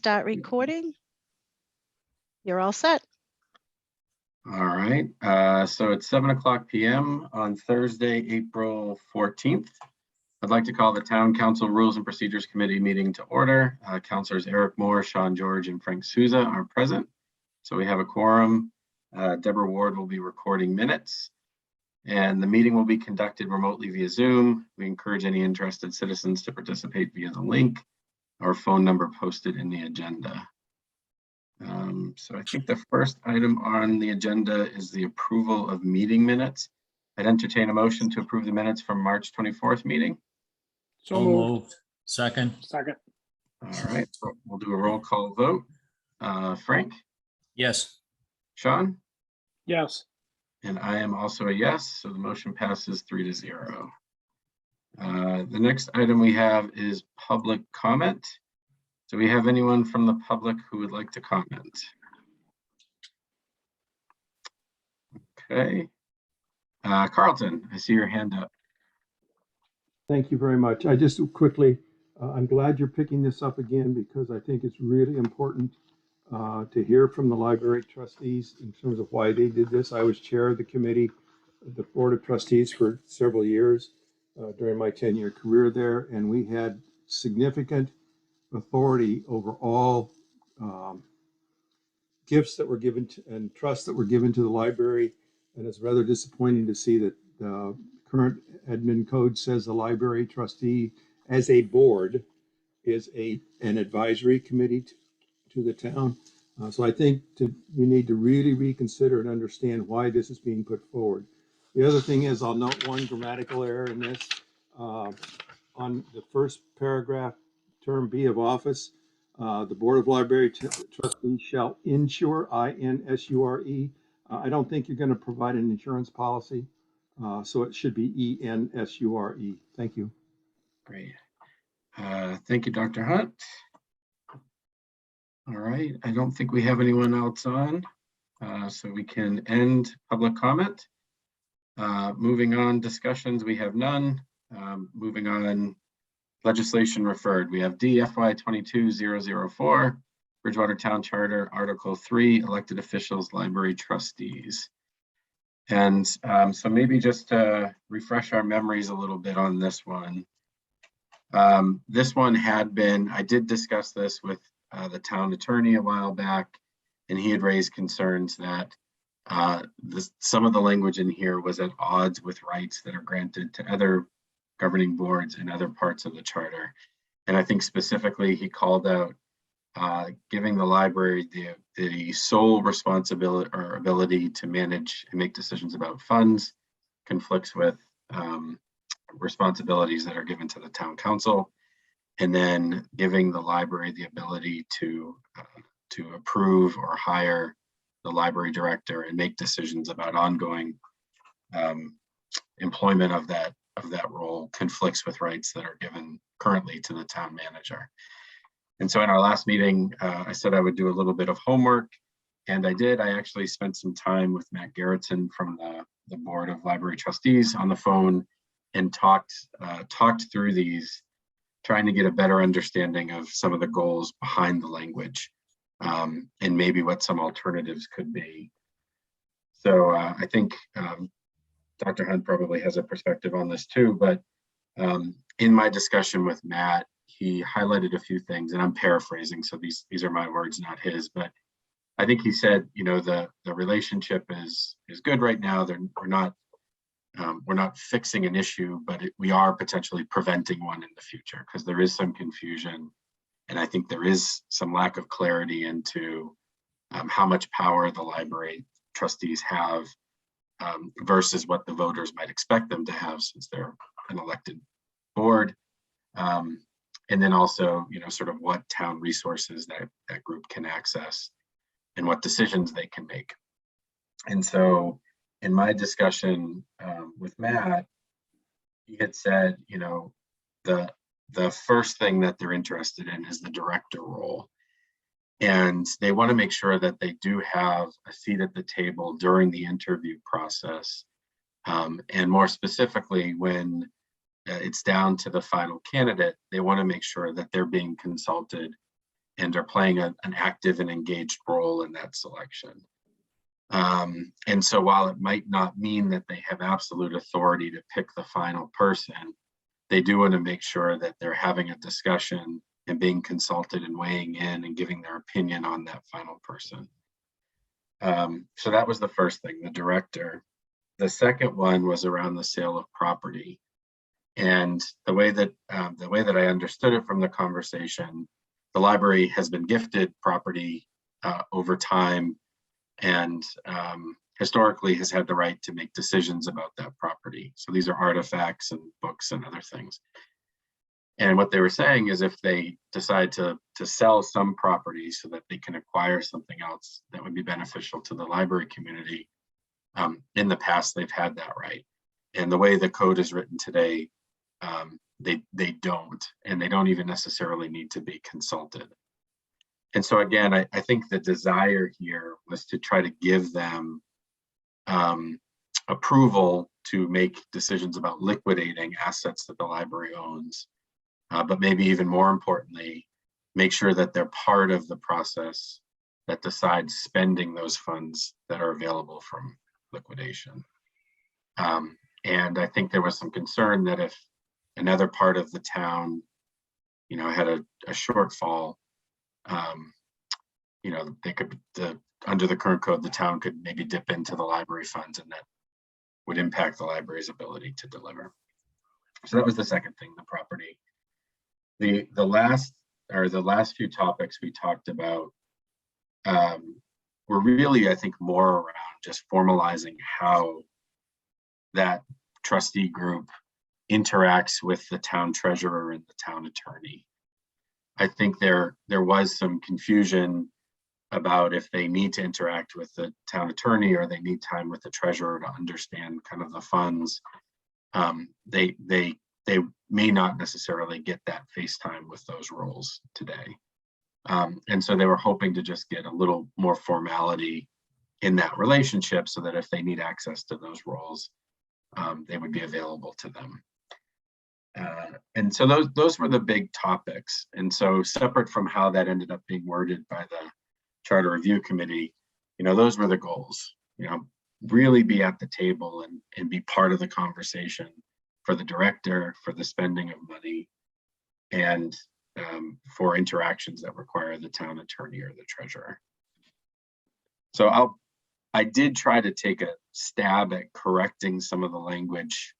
start recording. You're all set. All right, so it's 7:00 p.m. on Thursday, April 14th. I'd like to call the Town Council Rules and Procedures Committee meeting to order. Councilors Eric Moore, Sean George, and Frank Souza are present. So we have a quorum. Deborah Ward will be recording minutes, and the meeting will be conducted remotely via Zoom. We encourage any interested citizens to participate via the link or phone number posted in the agenda. So I think the first item on the agenda is the approval of meeting minutes. I'd entertain a motion to approve the minutes from March 24th meeting. So moved. Second. All right, so we'll do a roll call vote. Frank, Yes. Sean, Yes. and I am also a yes, so the motion passes 3-0. The next item we have is public comment. Do we have anyone from the public who would like to comment? Okay. Carlton, I see your hand up. Thank you very much. I just quickly, I'm glad you're picking this up again because I think it's really important to hear from the library trustees in terms of why they did this. I was chair of the committee, the board of trustees for several years during my 10-year career there, and we had significant authority over all gifts that were given to, and trusts that were given to the library. And it's rather disappointing to see that the current admin code says the library trustee as a board is an advisory committee to the town. So I think you need to really reconsider and understand why this is being put forward. The other thing is, I'll note one grammatical error in this. On the first paragraph, term B of office, the Board of Library Trustees shall insure, I-N-S-U-R-E. I don't think you're going to provide an insurance policy, so it should be E-N-S-U-R-E. Thank you. Great. Thank you, Dr. Hunt. All right, I don't think we have anyone else on, so we can end public comment. Moving on, discussions, we have none. Moving on, legislation referred. We have DFY 22-004, Bridgewater Town Charter, Article 3, elected officials, library trustees. And so maybe just to refresh our memories a little bit on this one. This one had been, I did discuss this with the town attorney a while back, and he had raised concerns that some of the language in here was at odds with rights that are granted to other governing boards and other parts of the charter. And I think specifically he called out giving the library the sole responsibility or ability to manage and make decisions about funds conflicts with responsibilities that are given to the town council, and then giving the library the ability to approve or hire the library director and make decisions about ongoing employment of that role conflicts with rights that are given currently to the town manager. And so in our last meeting, I said I would do a little bit of homework, and I did. I actually spent some time with Matt Garrettson from the Board of Library Trustees on the phone and talked through these, trying to get a better understanding of some of the goals behind the language and maybe what some alternatives could be. So I think Dr. Hunt probably has a perspective on this too, but in my discussion with Matt, he highlighted a few things, and I'm paraphrasing, so these are my words, not his, but I think he said, you know, the relationship is good right now. We're not fixing an issue, but we are potentially preventing one in the future because there is some confusion, and I think there is some lack of clarity into how much power the library trustees have versus what the voters might expect them to have since they're an elected board. And then also, you know, sort of what town resources that group can access and what decisions they can make. And so in my discussion with Matt, he had said, you know, the first thing that they're interested in is the director role. And they want to make sure that they do have a seat at the table during the interview process. And more specifically, when it's down to the final candidate, they want to make sure that they're being consulted and are playing an active and engaged role in that selection. And so while it might not mean that they have absolute authority to pick the final person, they do want to make sure that they're having a discussion and being consulted and weighing in and giving their opinion on that final person. So that was the first thing, the director. The second one was around the sale of property. And the way that I understood it from the conversation, the library has been gifted property over time, and historically has had the right to make decisions about that property. So these are artifacts and books and other things. And what they were saying is if they decide to sell some property so that they can acquire something else that would be beneficial to the library community, in the past they've had that right. And the way the code is written today, they don't, and they don't even necessarily need to be consulted. And so again, I think the desire here was to try to give them approval to make decisions about liquidating assets that the library owns, but maybe even more importantly, make sure that they're part of the process that decides spending those funds that are available from liquidation. And I think there was some concern that if another part of the town, had a shortfall, they could, under the current code, the town could maybe dip into the library funds, and that would impact the library's ability to deliver. So that was the second thing, the property. The last few topics we talked about were really, I think, more around just formalizing how that trustee group interacts with the town treasurer and the town attorney. I think there was some confusion about if they need to interact with the town attorney or they need time with the treasurer to understand kind of the funds. They may not necessarily get that face time with those roles today. And so they were hoping to just get a little more formality in that relationship so that if they need access to those roles, they would be available to them. And so those were the big topics. And so separate from how that ended up being worded by the Charter Review Committee, those were the goals, really be at the table and be part of the conversation for the director, for the spending of money, and for interactions that require the town attorney or the treasurer. So I did try to take a stab at correcting some of the language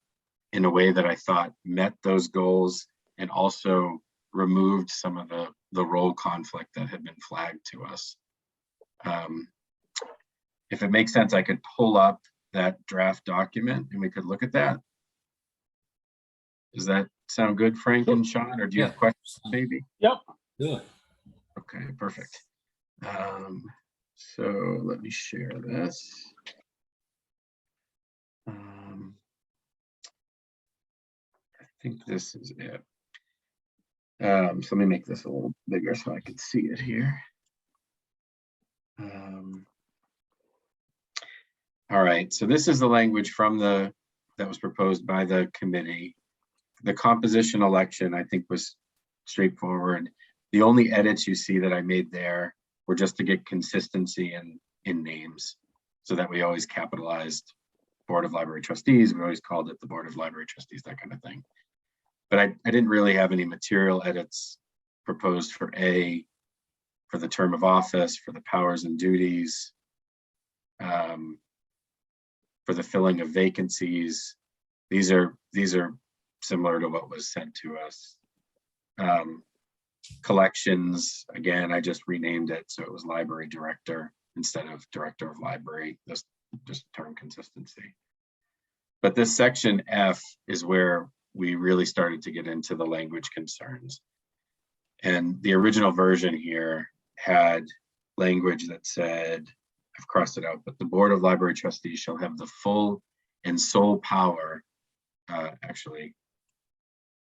in a way that I thought met those goals and also removed some of the role conflict that had been flagged to us. If it makes sense, I could pull up that draft document and we could look at that. Does that sound good, Frank and Sean, or do you have questions maybe? Yep. Do it. Okay, perfect. So let me share this. I think this is it. So let me make this a little bigger so I can see it here. All right, so this is the language from that was proposed by the committee. The composition election, I think, was straightforward. The only edits you see that I made there were just to get consistency in names, so that we always capitalized Board of Library Trustees. We always called it the Board of Library Trustees, that kind of thing. But I didn't really have any material edits proposed for the term of office, for the powers and duties, for the filling of vacancies. These are similar to what was sent to us. Collections, again, I just renamed it so it was library director instead of director of library. This just term consistency. But this section F is where we really started to get into the language concerns. And the original version here had language that said, I've crossed it out, but the Board of Library Trustees shall have the full and sole power. Actually,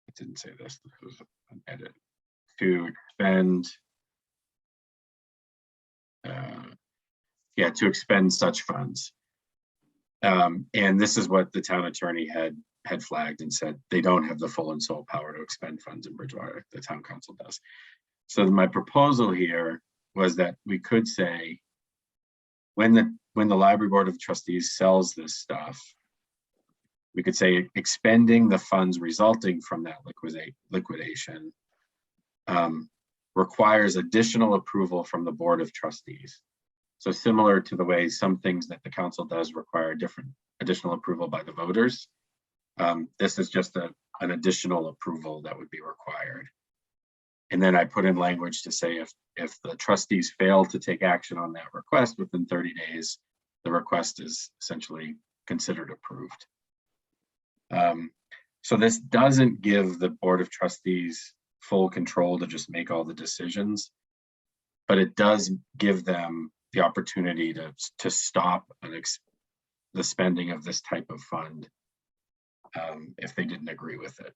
it didn't say this. This was an edit. To expend, to expend such funds. And this is what the town attorney had flagged and said they don't have the full and sole power to expend funds in Bridgewater. The town council does. So my proposal here was that we could say, when the Library Board of Trustees sells this stuff, we could say expending the funds resulting from that liquidation requires additional approval from the Board of Trustees. So similar to the way some things that the council does require different additional approval by the voters, this is just an additional approval that would be required. And then I put in language to say if the trustees fail to take action on that request within 30 days, the request is essentially considered approved. So this doesn't give the Board of Trustees full control to just make all the decisions, but it does give them the opportunity to stop the spending of this type of fund if they didn't agree with it.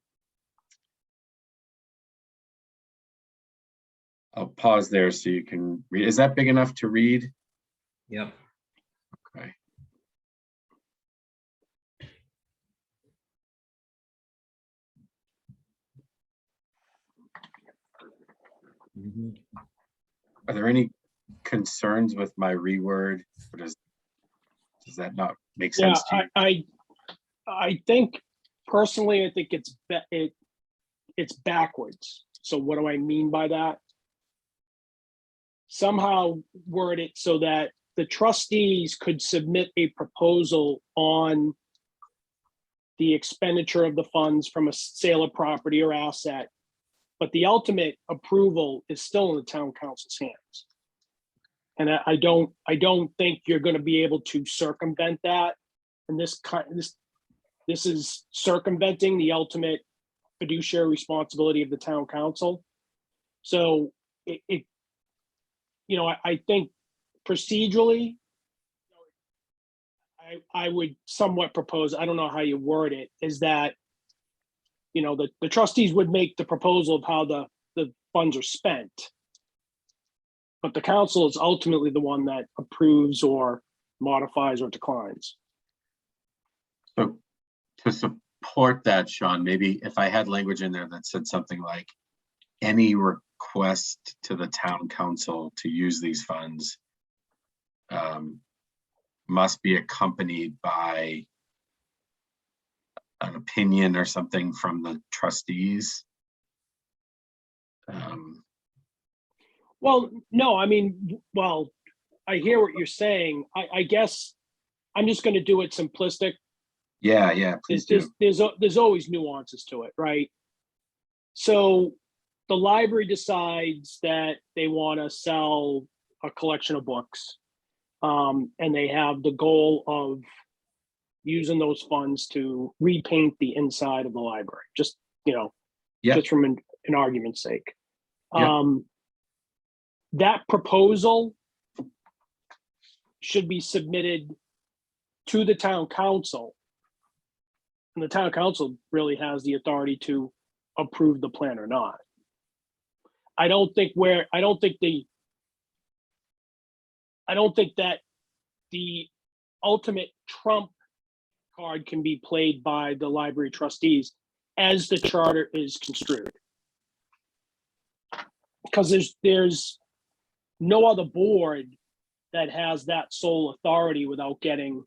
I'll pause there so you can read. Is that big enough to read? Yep. Okay. Mhm. Are there any concerns with my reword? Or does that not make Yeah, sense to you? I think personally, I think it's backwards. So what do I mean by that? Somehow word it so that the trustees could submit a proposal on the expenditure of the funds from a sale of property or asset, but the ultimate approval is still in the town council's hands. And I don't think you're going to be able to circumvent that. And this is circumventing the ultimate fiduciary responsibility of the town council. So I think procedurally, I would somewhat propose, I don't know how you word it, is that, the trustees would make the proposal of how the funds are spent. But the council is ultimately the one that approves or modifies or declines. So to support that, Sean, maybe if I had language in there that said something like any request to the town council to use these funds must be accompanied by an opinion or something from the trustees. Well, no, I mean, well, I hear what you're saying. I guess I'm just going to do it simplistic. Yeah, please do. There's always nuances to it, right? So the library decides that they want to sell a collection of books, and they have the goal of using those funds to repaint the inside of the library, just just from an argument's sake. Yeah. That proposal should be submitted to the town council, and the town council really has the authority to approve the plan or not. I don't think that the ultimate trump card can be played by the library trustees as the charter is construed. Because there's no other board that has that sole authority without getting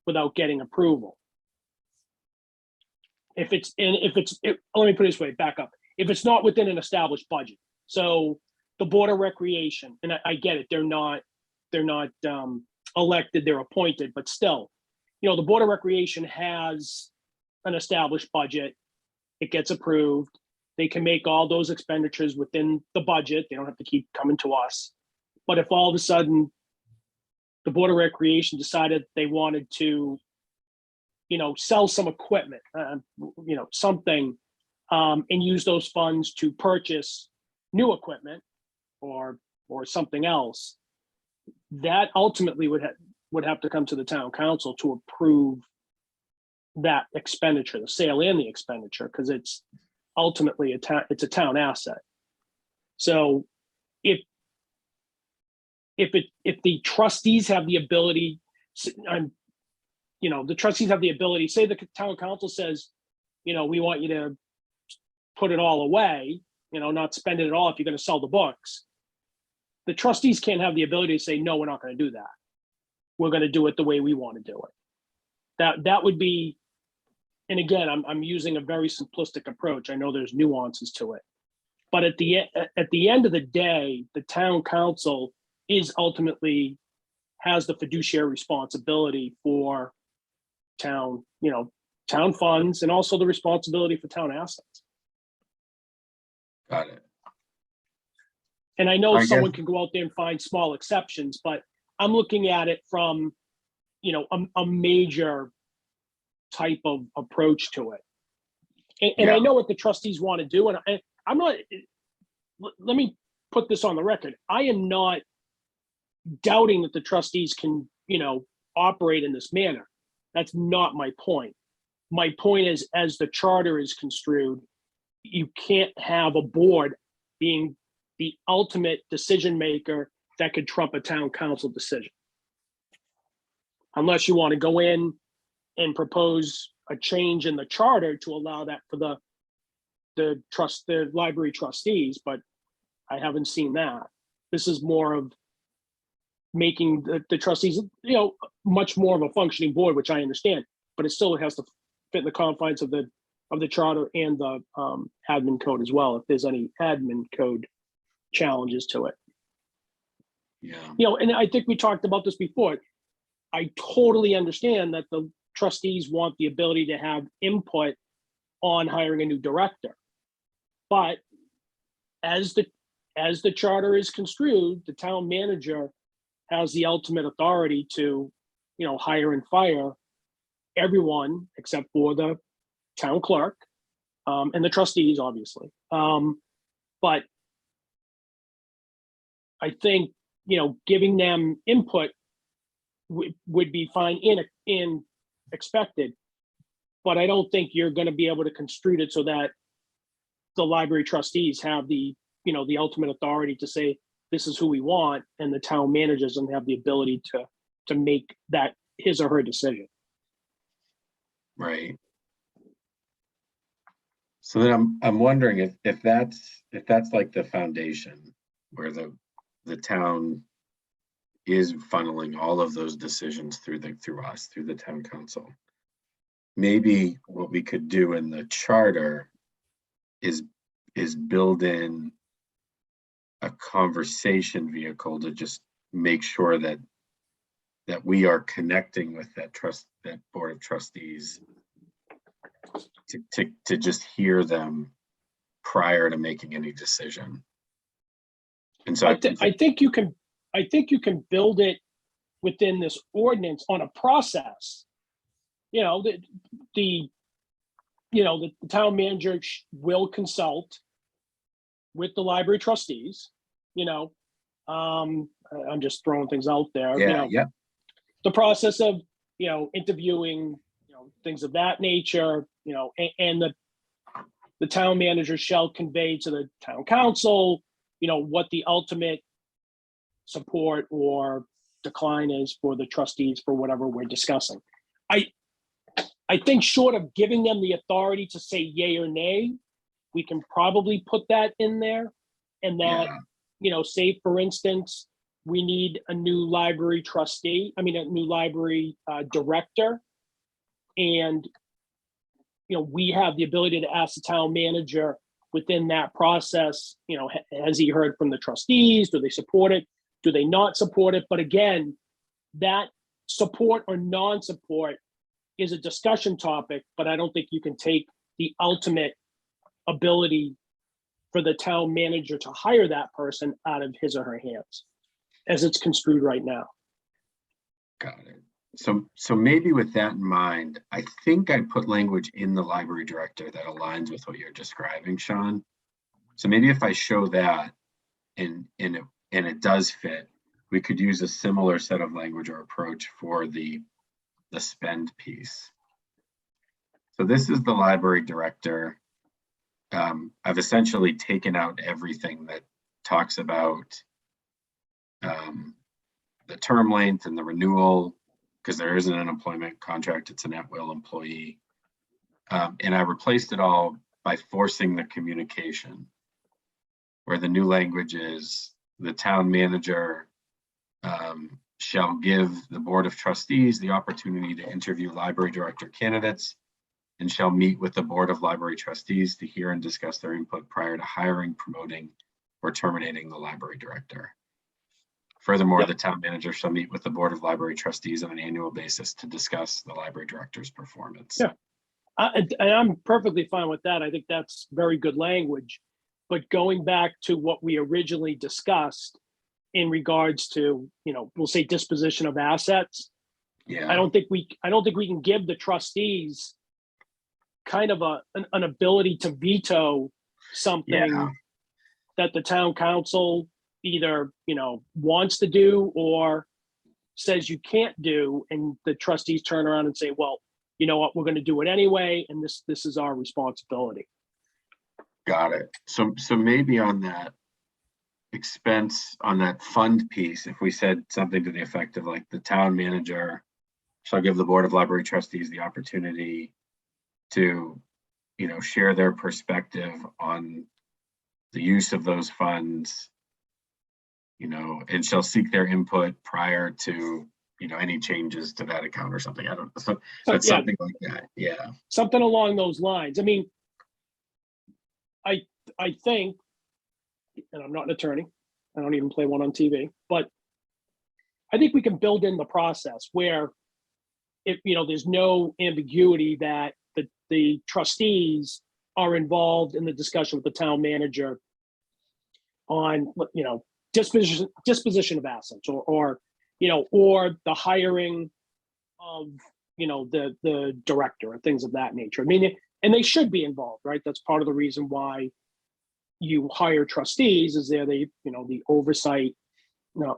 approval. Let me put it this way, back up. If it's not within an established budget, so the Board of Recreation, and I get it, they're not elected, they're appointed, but still, the Board of Recreation has an established budget. It gets approved. They can make all those expenditures within the budget. They don't have to keep coming to us. But if all of a sudden the Board of Recreation decided they wanted to, sell some equipment, something, and use those funds to purchase new equipment or something else, that ultimately would have to come to the town council to approve that expenditure, the sale and the expenditure, because it's ultimately it's a town asset. So if the trustees have the ability, the trustees have the ability, say the town council says, we want you to put it all away, not spend it at all if you're going to sell the books. The trustees can't have the ability to say, no, we're not going to do that. We're going to do it the way we want to do it. That would be, and again, I'm using a very simplistic approach. I know there's nuances to it, but at the end of the day, the town council is ultimately has the fiduciary responsibility for town funds, and also the responsibility for town assets. Got it. And I know I someone guess- can go out there and find small exceptions, but I'm looking at it from, a major type of approach to it. And I Yeah. know what the trustees want to do, and I'm not, let me put this on the record. I am not doubting that the trustees can, operate in this manner. That's not my point. My point is, as the charter is construed, you can't have a board being the ultimate decision maker that could trump a town council decision. Unless you want to go in and propose a change in the charter to allow that for the library trustees, but I haven't seen that. This is more of making the trustees, much more of a functioning board, which I understand, but it still has to fit in the confines of the charter and the admin code as well, if there's any admin code challenges to it. Yeah. And I think we talked about this before. I totally understand that the trustees want the ability to have input on hiring a new director. But as the charter is construed, the town manager has the ultimate authority to, hire and fire everyone except for the town clerk, and the trustees, obviously. But I think, giving them input would be fine in expected, but I don't think you're going to be able to construe it so that the library trustees have the ultimate authority to say, this is who we want, and the town manager doesn't have the ability to make that his or her decision. Right. So then I'm wondering if that's like the foundation where the town is funneling all of those decisions through us, through the town council. Maybe what we could do in the charter is build in a conversation vehicle to just make sure that we are connecting with that board of trustees to just hear them prior to making any decision. And so I think you can build it within this ordinance on a process. The town manager will consult with the library trustees. I'm just throwing things out there. yeah. The process of interviewing, things of that nature. And the town manager shall convey to the town council, what the ultimate support or decline is for the trustees for whatever we're discussing. I think short of giving them the authority to say yay or nay, we can probably put that in there. And that, say for instance, we need a new library a new library director. And, we have the ability to ask the town manager within that process, has he heard from the trustees? Do they support it? Do they not support it? But again, that support or non-support is a discussion topic, but I don't think you can take the ultimate ability for the town manager to hire that person out of his or her hands as it's construed right now. Got it. So maybe with that in mind, I think I put language in the library director that aligns with what you're describing, Sean. So maybe if I show that and it does fit, we could use a similar set of language or approach for the spend piece. So this is the library director. I've essentially taken out everything that talks about the term length and the renewal, because there isn't an employment contract, it's an at-will employee. And I replaced it all by forcing the communication. where the new language is the town manager shall give the Board of Trustees the opportunity to interview library director candidates and shall meet with the Board of Library Trustees to hear and discuss their input prior to hiring, promoting, or terminating the library director. Furthermore, Yep. the town manager shall meet with the Board of Library Trustees on an annual basis to discuss the library director's performance. Yeah. And I'm perfectly fine with that. I think that's very good language. But going back to what we originally discussed in regards to, we'll say disposition of assets, Yeah. I don't think we can give the trustees kind of an ability to veto something Yeah. that the town council either, wants to do or says you can't do, and the trustees turn around and say, well, you know what, we're going to do it anyway, and this is our responsibility. Got it. So maybe on that expense, on that fund piece, if we said something to the effect of like the town manager shall give the Board of Library Trustees the opportunity to, share their perspective on the use of those funds, and shall seek their input prior to, any changes to that account or something. I don't know. So that's yeah, something like that. Yeah. something along those lines. I mean, I think, and I'm not an attorney, I don't even play one on TV, but I think we can build in the process where if, there's no ambiguity that the trustees are involved in the discussion with the town manager on, disposition of assets or the hiring of, the director and things of that nature. I mean, and they should be involved, right? That's part of the reason why you hire trustees, is they're the oversight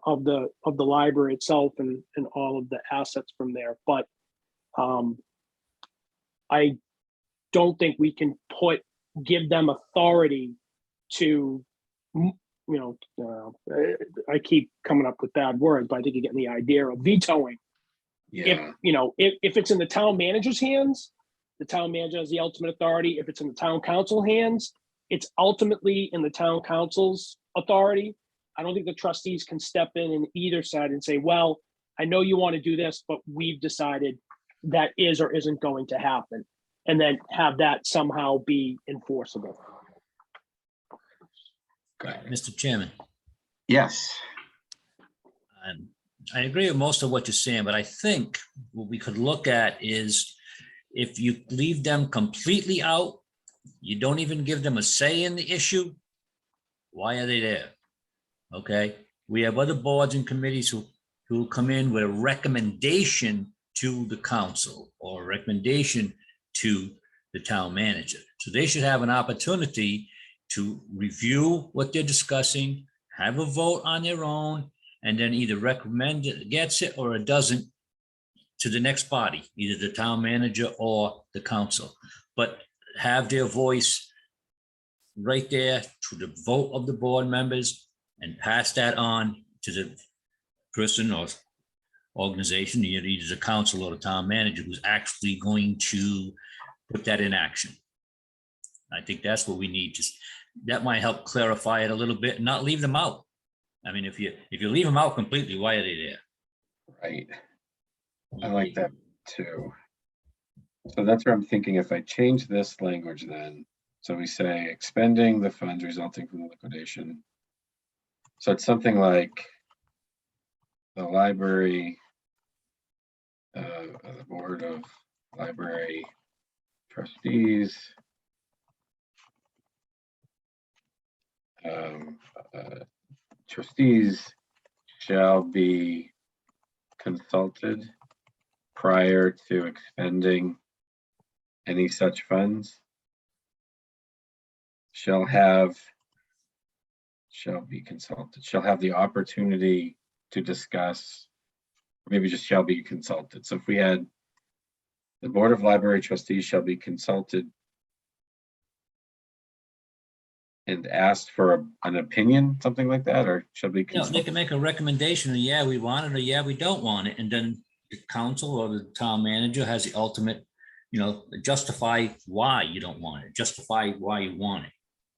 of the library itself and all of the assets from there. But I don't think we can give them authority to, I keep coming up with bad words, but I think you're getting the idea of vetoing. Yeah. If it's in the town manager's hands, the town manager has the ultimate authority. If it's in the town council hands, it's ultimately in the town council's authority. I don't think the trustees can step in either side and say, well, I know you want to do this, but we've decided that is or isn't going to happen, and then have that somehow be enforceable. Got it. Mr. Chairman, Yes. I agree with most of what you're saying, but I think what we could look at is if you leave them completely out, you don't even give them a say in the issue, why are they there? Okay, we have other boards and committees who come in with a recommendation to the council or a recommendation to the town manager. So they should have an opportunity to review what they're discussing, have a vote on their own, and then either recommend it gets it or it doesn't to the next body, either the town manager or the council, but have their voice right there to the vote of the board members and pass that on to the person or organization, either the council or the town manager, who's actually going to put that in action. I think that's what we need. That might help clarify it a little bit and not leave them out. I mean, if you leave them out completely, why are they there? Right. I like that too. So that's where I'm thinking if I change this language then, so we say expending the funds resulting from the liquidation. So it's something like the library, the Board of Library Trustees trustees shall be consulted prior to expending any such funds. Shall be consulted, shall have the opportunity to discuss, maybe just shall be consulted. So if we had the Board of Library Trustees shall be consulted and asked for an opinion, something like that, or shall be You know, they consulted. can make a recommendation, and yeah, we want it, or yeah, we don't want it, and then the council or the town manager has the ultimate, justify why you don't want it, justify why you want it.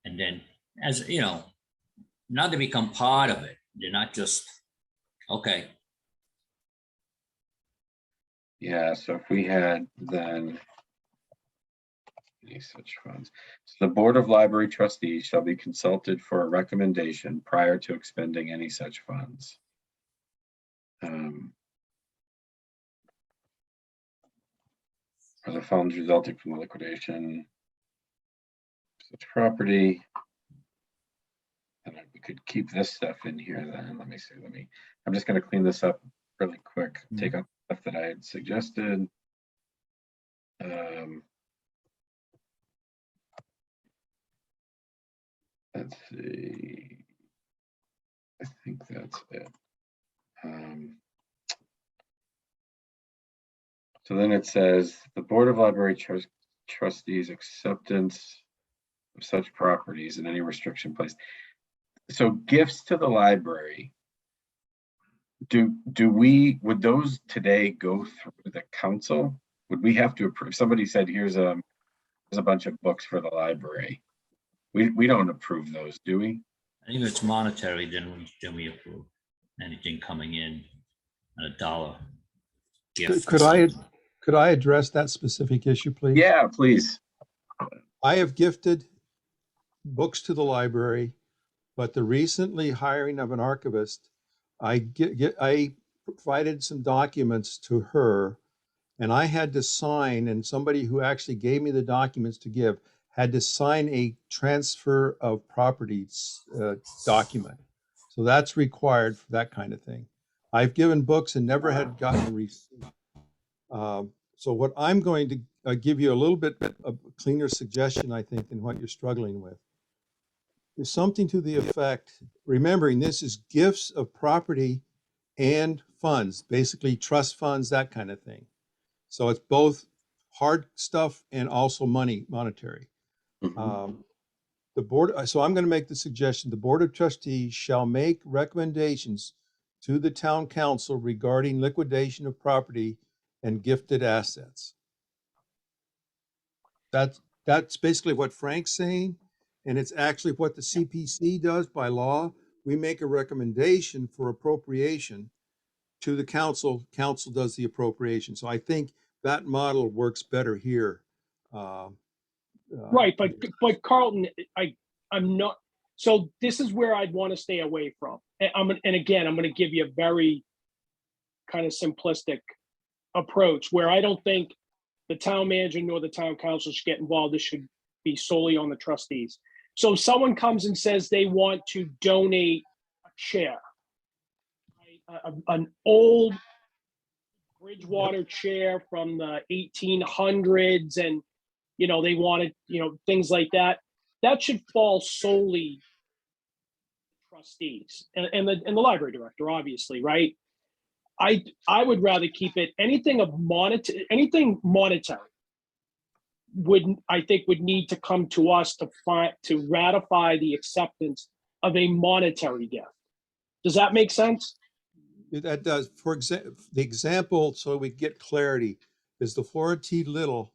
And then, as you know, Now they become part of it. They're not just, okay, Yeah, so if we had then any such funds. So the Board of Library Trustees shall be consulted for a recommendation prior to expending any such funds. For the funds resulting from the liquidation of such property. And we could keep this stuff in here then. Let me see, I'm just gonna clean this up really quick, take out stuff that I had suggested. Let's see. I think that's it. So then it says the Board of Library Trustees acceptance of such properties and any restriction placed. So gifts to the library. Would those today go through the council? Would we have to approve? Somebody said, here's a bunch of books for the library. We don't approve those, do we? I think if it's monetary, then we approve anything coming in at $1 gift. Could I address that specific issue, please? Yeah, please. I have gifted books to the library, but the recently hiring of an archivist, I provided some documents to her, and I had to sign, and somebody who actually gave me the documents to give had to sign a transfer of properties document. So that's required for that kind of thing. I've given books and never had gotten a receipt. So what I'm going to give you a little bit of a cleaner suggestion, I think, than what you're struggling with. There's something to the effect, remembering this is gifts of property and funds, basically trust funds, that kind of thing. So it's both hard stuff and also monetary. Mhm. The board, so I'm going to make the suggestion, the Board of Trustees shall make recommendations to the town council regarding liquidation of property and gifted assets. That's basically what Frank's saying, and it's actually what the CPC does by law. We make a recommendation for appropriation to the council. Council does the appropriation. So I think that model works better here. Right, but Carlton, I'm not, so this is where I'd want to stay away from. And again, I'm going to give you a very kind of simplistic approach where I don't think the town manager nor the town council should get involved. This should be solely on the trustees. So if someone comes and says they want to donate a chair, right, an old Bridgewater chair from the 1800s, and they wanted, things like that, that should fall solely trustees and the library director, obviously, right? I would rather keep it anything monetary would need to come to us to ratify the acceptance of a monetary gift. Does that make sense? That does. For example, the example, so we get clarity, is the Flora T. Little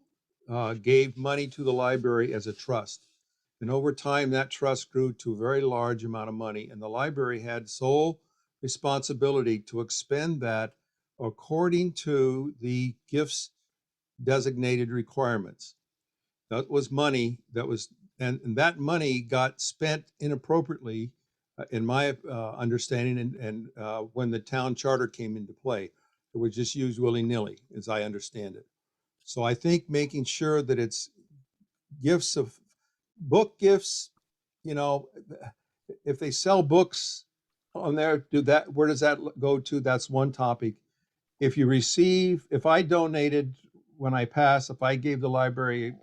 gave money to the library as a trust. And over time, that trust grew to a very large amount of money. And the library had sole responsibility to expend that according to the gifts designated requirements. That was money that was, and that money got spent inappropriately, in my understanding, and when the town charter came into play. It was just used willy-nilly, as I understand it. So I think making sure that it's gifts of book gifts, if they sell books on there, where does that go to? That's one topic. If I donated when I pass, if I gave the library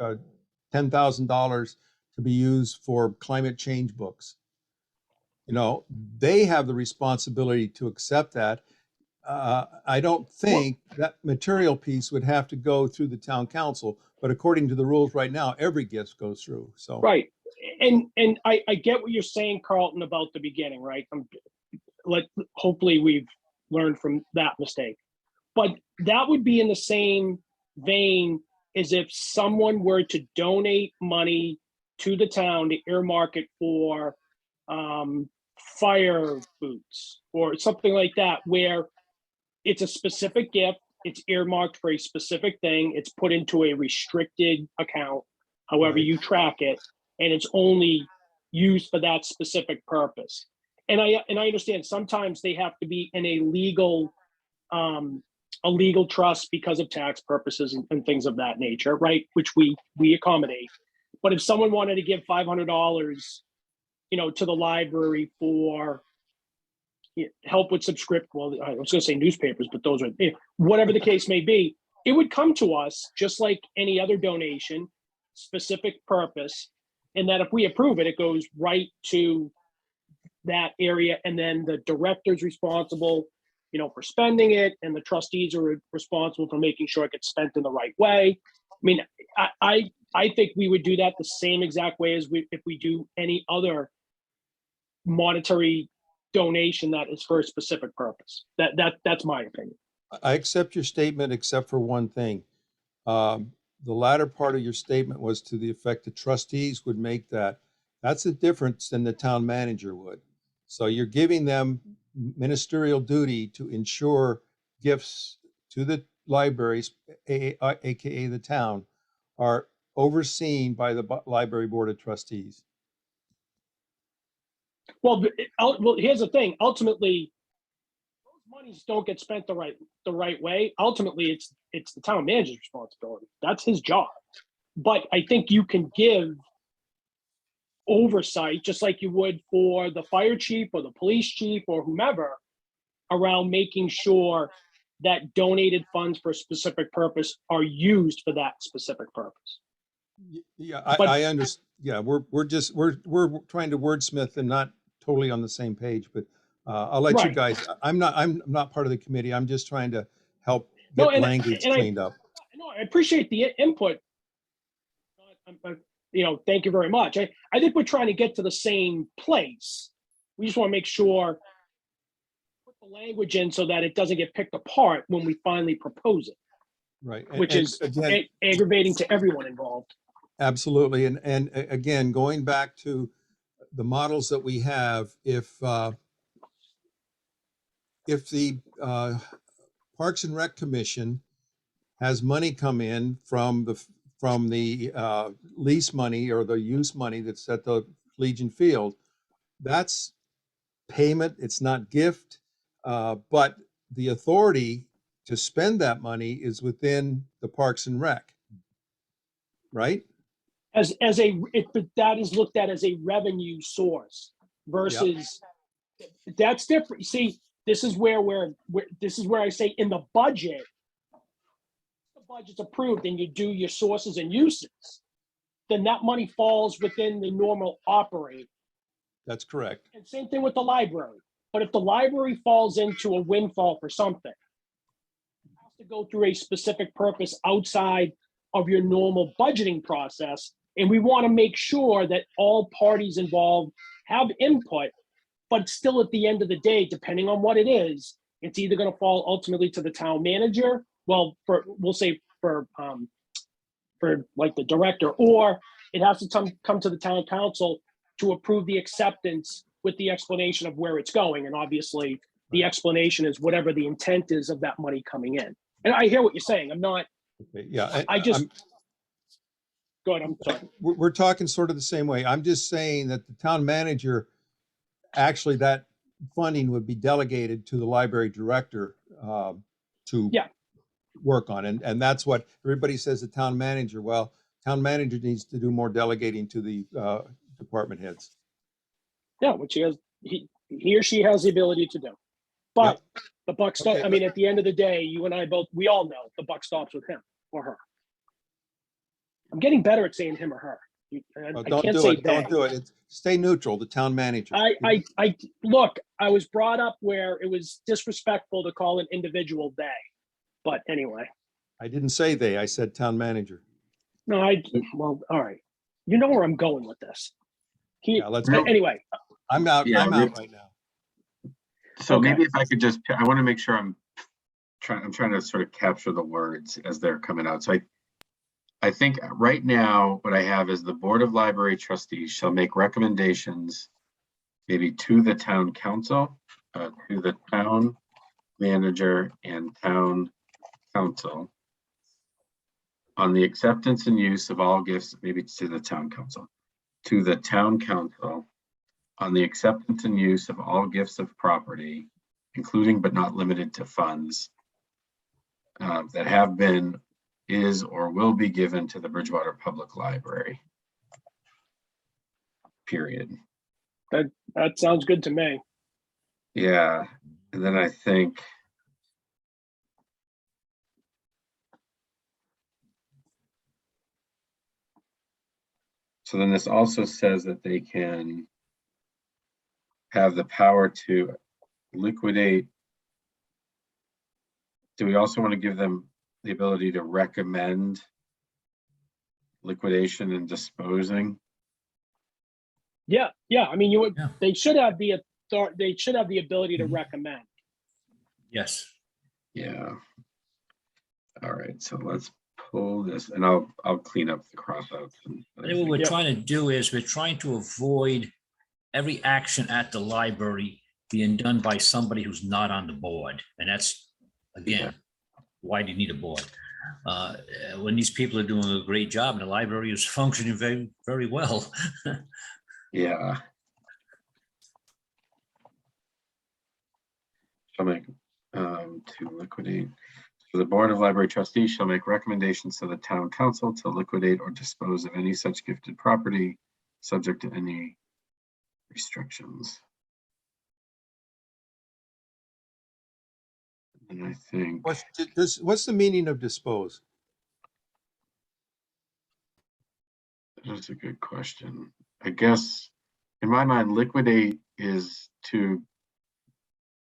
$10,000 to be used for climate change books, they have the responsibility to accept that. I don't think that material piece would have to go through the town council, but according to the rules right now, every gift goes through. So Right. And I get what you're saying, Carlton, about the beginning, right? Hopefully we've learned from that mistake. But that would be in the same vein as if someone were to donate money to the town to earmark it for fire boots or something like that, where it's a specific gift, it's earmarked for a specific thing, it's put into a restricted account, however Right. you track it, and it's only used for that specific purpose. And I understand sometimes they have to be in a legal trust because of tax purposes and things of that nature, right? Which we accommodate. But if someone wanted to give $500, to the library for help with well, I was going to say newspapers, but those are, whatever the case may be, it would come to us just like any other donation, specific purpose, and that if we approve it, it goes right to that area, and then the director's responsible, for spending it, and the trustees are responsible for making sure it gets spent in the right way. I mean, I think we would do that the same exact way as if we do any other monetary donation that is for a specific purpose. That's my opinion. I accept your statement, except for one thing. The latter part of your statement was to the effect the trustees would make that. That's a difference than the town manager would. So you're giving them ministerial duty to ensure gifts to the libraries, AKA the town, are overseen by the library board of trustees. Well, here's the thing. Ultimately, those monies don't get spent the right way. Ultimately, it's the town manager's responsibility. That's his job. But I think you can give oversight, just like you would for the fire chief or the police chief or whomever, around making sure that donated funds for a specific purpose are used for that specific purpose. Yeah, But- I understand. Yeah, we're trying to wordsmith and not totally on the same page, but I'll let you Right. guys, I'm not part of the committee. I'm just trying to help No, get and- language and I- cleaned up. No, I appreciate the input. Thank you very much. I think we're trying to get to the same place. We just want to make sure put the language in so that it doesn't get picked apart when we finally propose it, Right. which is again, aggravating to everyone involved. absolutely. And again, going back to the models that we have, if the Parks and Rec Commission has money come in from the lease money or the use money that's at the Legion Field, that's payment. It's not gift, but the authority to spend that money is within the Parks and Rec, right? That is looked at as a revenue source versus that's different. See, this is where I say in the budget, the budget's approved and you do your sources and uses, then that money falls within the normal operate. That's correct. And same thing with the library. But if the library falls into a windfall for something, it has to go through a specific purpose outside of your normal budgeting process. And we want to make sure that all parties involved have input, but still at the end of the day, depending on what it is, it's either going to fall ultimately to the town manager, well, we'll say for like the director, or it has to come to the town council to approve the acceptance with the explanation of where it's going. And obviously the explanation is whatever the intent is of that money coming in. And I hear what you're saying. I'm not, Okay, yeah. go ahead, I'm sorry. We're talking sort of the same way. I'm just saying that the town manager, actually that funding would be delegated to the library director to work on. And that's what everybody says, the town manager. Well, town manager needs to do more delegating to the department heads. Yeah, which he or she has the ability to do. But the buck stops. Okay, I mean, at the end of the day, you and I both, we all know the buck stops with him or her. I'm getting better at saying him or her. I Don't can't do say it. Don't they. do it. Stay neutral, the town manager. I look, I was brought up where it was disrespectful to call an individual they. But anyway. I didn't say they, I said town manager. No, well, all right. You know where I'm going with this. Let's go. Anyway. I'm out right now. So Okay. maybe if I could just, I want to make sure I'm trying to sort of capture the words as they're coming out. So I think right now what I have is the Board of Library Trustees shall make recommendations maybe to the town council, to the town manager and town council on the acceptance and use of all gifts, maybe to the town council, to the town council on the acceptance and use of all gifts of property, including but not limited to funds that have been, is, or will be given to the Bridgewater Public Library. Period. That sounds good to me. Yeah, and then I think so then this also says that they can have the power to liquidate. Do we also want to give them the ability to recommend liquidation and disposing? Yeah. I mean, you would. Yeah. They should have the authority. They should have the ability to Mhm. recommend. Yes. Yeah. All right, so let's pull this and I'll clean up the crossouts. What we're Yep. trying to do is we're trying to avoid every action at the library being done by somebody who's not on the board. And that's, again, why do you need a board? When these people are doing a great job and the library is functioning very, very well. Yeah. Shall make to liquidate. So the Board of Library Trustees shall make recommendations to the town council to liquidate or dispose of any such gifted property, subject to any restrictions. And I think What's the meaning of dispose? that's a good question. I guess in my mind, liquidate is to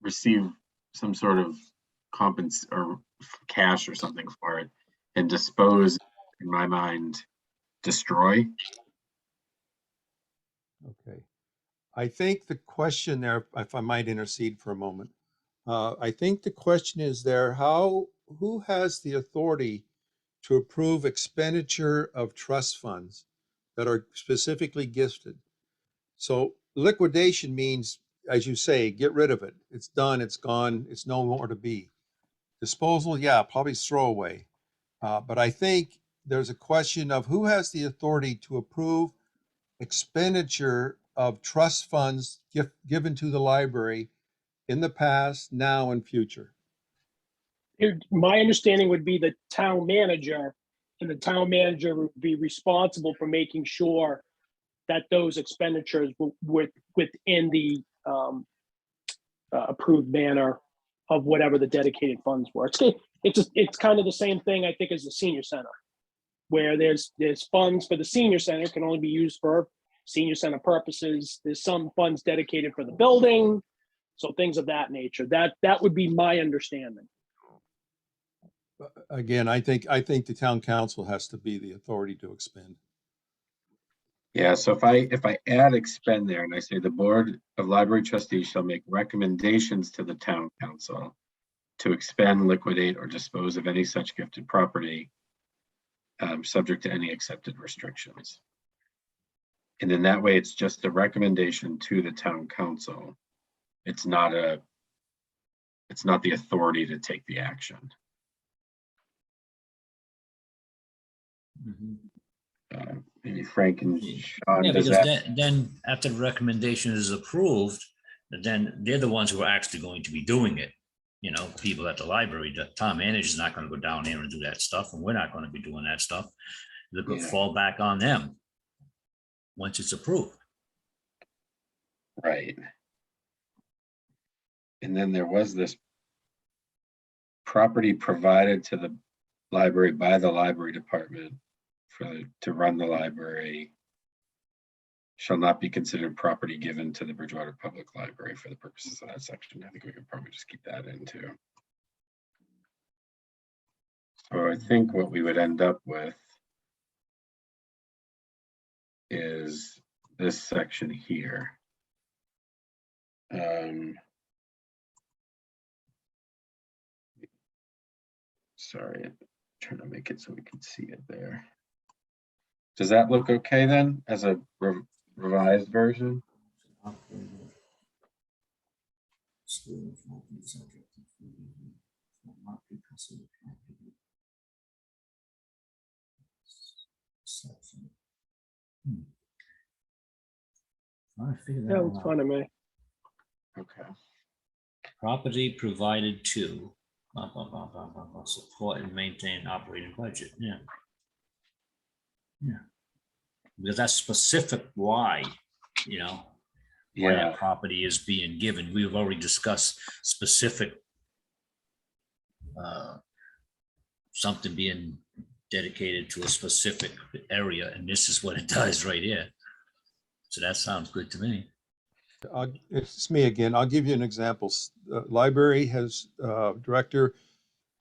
receive some sort of compensation or cash or something for it, and dispose, in my mind, destroy. Okay. I think the question there, if I might intercede for a moment, I think the question is there, who has the authority to approve expenditure of trust funds that are specifically gifted? So liquidation means, as you say, get rid of it. It's done, it's gone, it's no more to be. Disposal, yeah, probably throw away. But I think there's a question of who has the authority to approve expenditure of trust funds given to the library in the past, now, and future. My understanding would be the town manager, and the town manager would be responsible for making sure that those expenditures were within the approved manner of whatever the dedicated funds were. It's kind of the same thing, I think, as the senior center, where there's funds for the senior center can only be used for senior center purposes. There's some funds dedicated for the building, so things of that nature. That would be my understanding. Again, I think the town council has to be the authority to expend. Yeah, so if I add expend there and I say the Board of Library Trustees shall make recommendations to the town council to expend, liquidate, or dispose of any such gifted property, subject to any accepted restrictions. And in that way, it's just a recommendation to the town council. It's not the authority to take the action. Maybe Frank and Sean, Yeah, does because that? then after the recommendation is approved, then they're the ones who are actually going to be doing it. You know, people at the library, the town manager is not going to go down there and do that stuff, and we're not going to be doing that stuff. They're going to Yeah. fall back on them once it's approved. Right. And then there was this property provided to the library by the library department to run the library shall not be considered property given to the Bridgewater Public Library for the purposes of that section. I think we could probably just keep that in too. So I think what we would end up with is this section here. Sorry, I'm trying to make it so we can see it there. Does that look okay then as a revised version? Trying to figure that Yeah, it's out. fine to me. Okay. Property provided to support and maintain operating budget, yeah. Yeah. Because that's specific why, you know, why Yeah, that property is being given. We've already discussed specific something being dedicated to a specific area, and this is what it does right here. So that sounds good to me. It's me again. I'll give you an example. Library has, director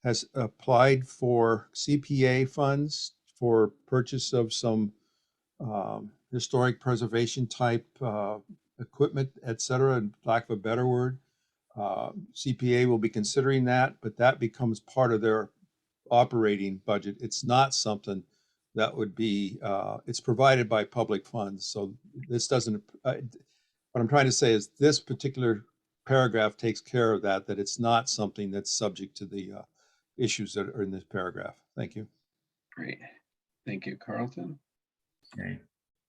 has applied for CPA funds for purchase of some historic preservation type equipment, et cetera, and lack of a better word. CPA will be considering that, but that becomes part of their operating budget. It's not something that would be, it's provided by public funds. So this doesn't, what I'm trying to say is this particular paragraph takes care of that, that it's not something that's subject to the issues that are in this paragraph. Thank you. great. Thank you, Carlton. Okay.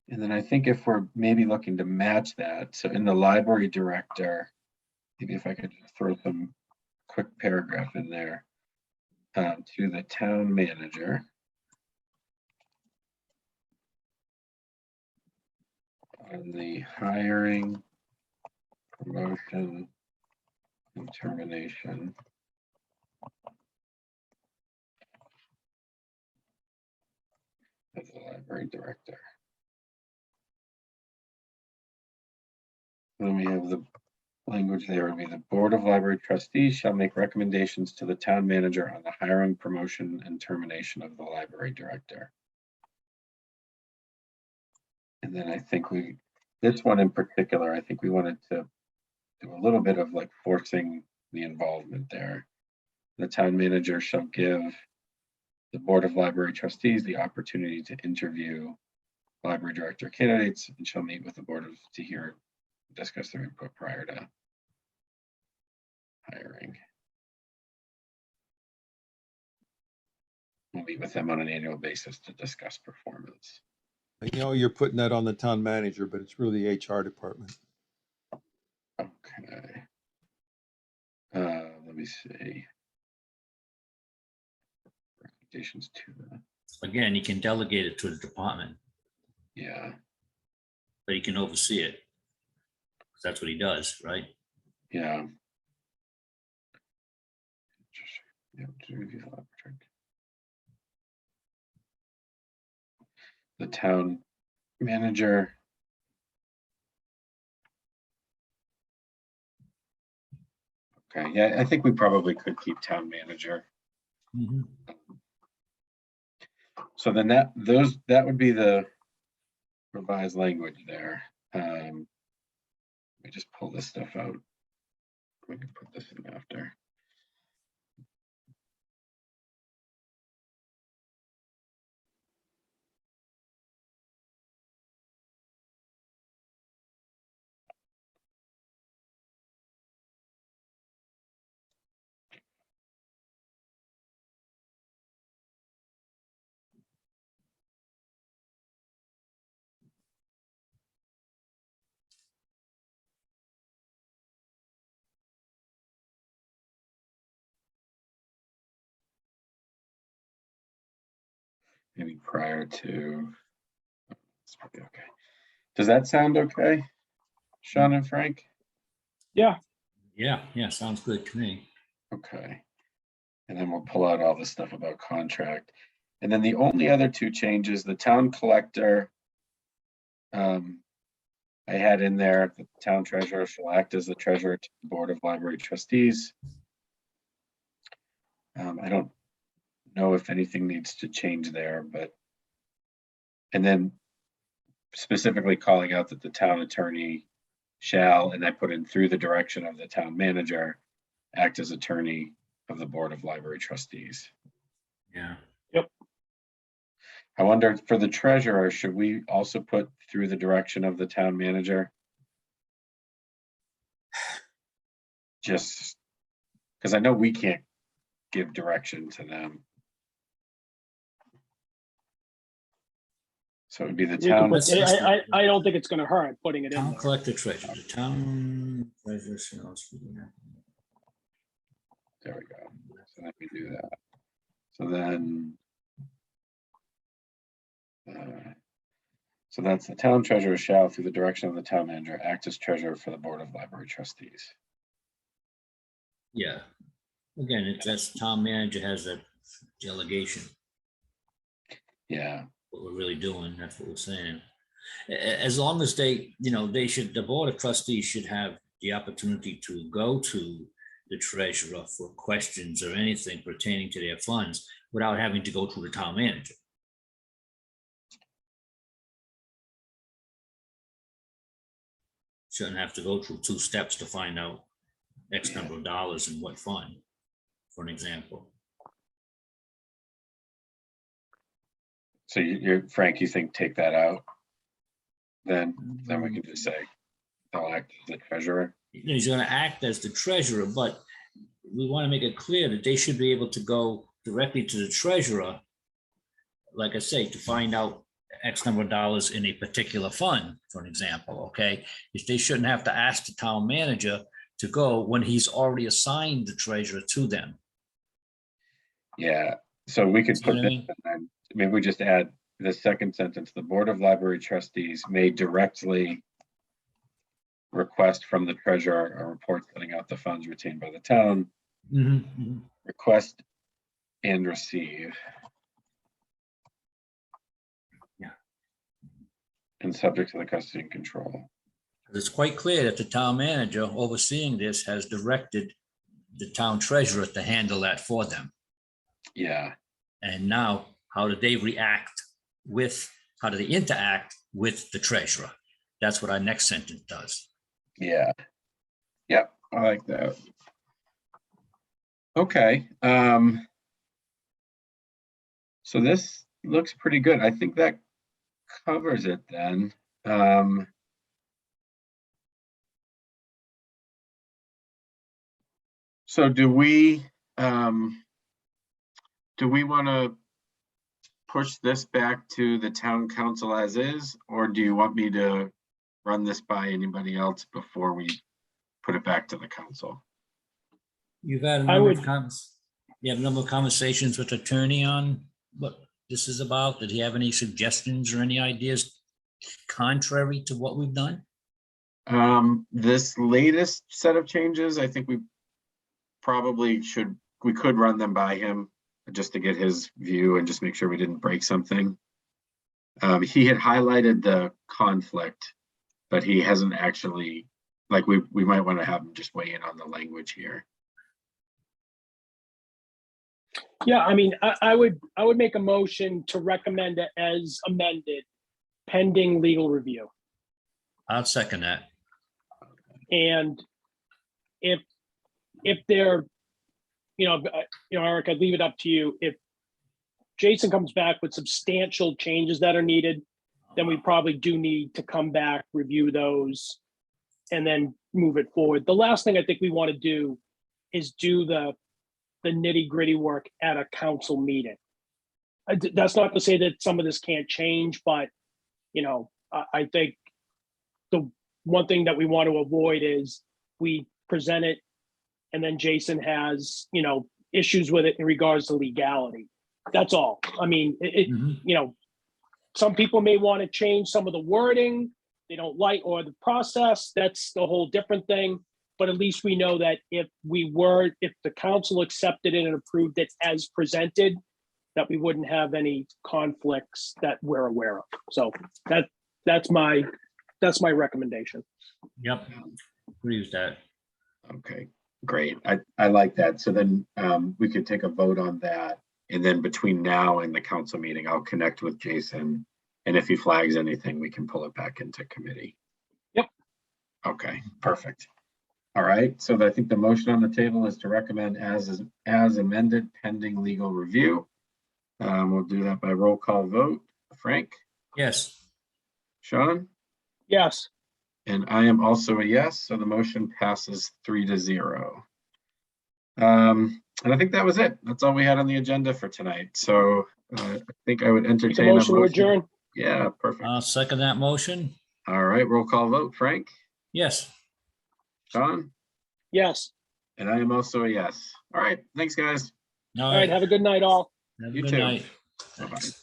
And then I think if we're maybe looking to match that, so in the library director, maybe if I could just throw some quick paragraph in there to the town manager. On the hiring, promotion, and termination. Of the library director. Then we have the language there would be the Board of Library Trustees shall make recommendations to the town manager on the hiring, promotion, and termination of the library director. And then I think this one in particular, I think we wanted to do a little bit of like forcing the involvement there. The town manager shall give the Board of Library Trustees the opportunity to interview library director candidates and shall meet with the board to discuss their input prior to hiring. We'll meet with them on an annual basis to discuss performance. You know, you're putting that on the town manager, but it's really the HR department. Okay. Let me see. Recommendations to the, Again, you can delegate it to the department, yeah, but he can oversee it. 'Cause that's what he does, right? yeah. Yeah, to review the library. The town manager. Okay, yeah, I think we probably could keep town manager. Mhm. So then that would be the revised language there. Let me just pull this stuff out. We can put this in after. Maybe prior to. Okay. Does that sound okay, Sean and Frank? Yeah, Yeah, sounds good to me. Okay. And then we'll pull out all the stuff about contract. And then the only other two changes, the town collector. I had in there, the town treasurer shall act as the treasurer to the Board of Library Trustees. I don't know if anything needs to change there, but. And then specifically calling out that the town attorney shall, and I put in through the direction of the town manager, act as attorney of the Board of Library Trustees. Yeah. I wonder for the treasurer, should we also put through the direction of the town manager? just because I know we can't give direction to them. So it would be the You can town. put- I don't think it's gonna hurt putting it in Town there. collector treasurer, the town treasurer shall. There we go. So let me do that. So then. So that's the town treasurer shall, through the direction of the town manager, act as treasurer for the board of library trustees. Yeah. Again, it's that's town manager has a delegation. Yeah, What we're really doing, that's what we're saying. As long as they, the board of trustees should have the opportunity to go to the treasurer for questions or anything pertaining to their funds without having to go through the town manager. Shouldn't have to go through 2 steps to find out X number of dollars in what fund, for an example. so you're, Frank, you think take that out? Then we can just say, I'll act as the treasurer. He's going to act as the treasurer, but we want to make it clear that they should be able to go directly to the treasurer, like I say, to find out X number of dollars in a particular fund, for an example, okay? If they shouldn't have to ask the town manager to go when he's already assigned the treasurer to them. Yeah, so we could See what put I that, mean? and maybe we just add the second sentence, the board of library trustees may directly request from the treasurer a report setting out the funds retained by the town, request and receive. Yeah. And subject to the custody and control. It's quite clear that the town manager overseeing this has directed the town treasurer to handle that for them. Yeah, And now, how do they how do they interact with the treasurer? That's what our next sentence does. yeah. Yep, I like that. Okay. So this looks pretty good. I think that covers it then. So do we want to push this back to the town council as is, or do you want me to run this by anybody else before we put it back to the council? You've had a I number of would- you have a number of conversations with attorney on what this is about. Did he have any suggestions or any ideas contrary to what we've done? This latest set of changes, I think we could run them by him just to get his view and just make sure we didn't break something. He had highlighted the conflict, but he hasn't actually, like, we might want to have him just weigh in on the language here. Yeah, I mean, I would make a motion to recommend it as amended, pending legal review. I'll second that. And if they're, Eric, I'd leave it up to you. If Jason comes back with substantial changes that are needed, then we probably do need to come back, review those, and then move it forward. The last thing I think we want to do is do the nitty gritty work at a council meeting. That's not to say that some of this can't change, but I think the one thing that we want to avoid is we present it and then Jason has, issues with it in regards to legality. That's all. I mean, some people may want to change some of the wording they don't like, or the process. That's a whole different thing. But at least we know that if the council accepted it and approved it as presented, that we wouldn't have any conflicts that we're aware of. So that's my recommendation. Yep. Agree with that. Okay, great. I like that. So then we could take a vote on that. And then between now and the council meeting, I'll connect with Jason. And if he flags anything, we can pull it back into committee. Yep. Okay, perfect. All right, so I think the motion on the table is to recommend as amended pending legal review. We'll do that by roll call vote. Frank? Yes. Sean? Yes. And I am also a yes, so the motion passes 3-0. And I think that was it. That's all we had on the agenda for tonight. So I think I would Make a entertain a motion to motion. adjourn. Yeah, perfect. I'll second that motion. All right, roll call vote. Frank, Yes. Sean, Yes. and I am also a yes. All right, thanks, guys. All right. Have a good night, all. Have a You good too. night. Bye-bye. Thanks.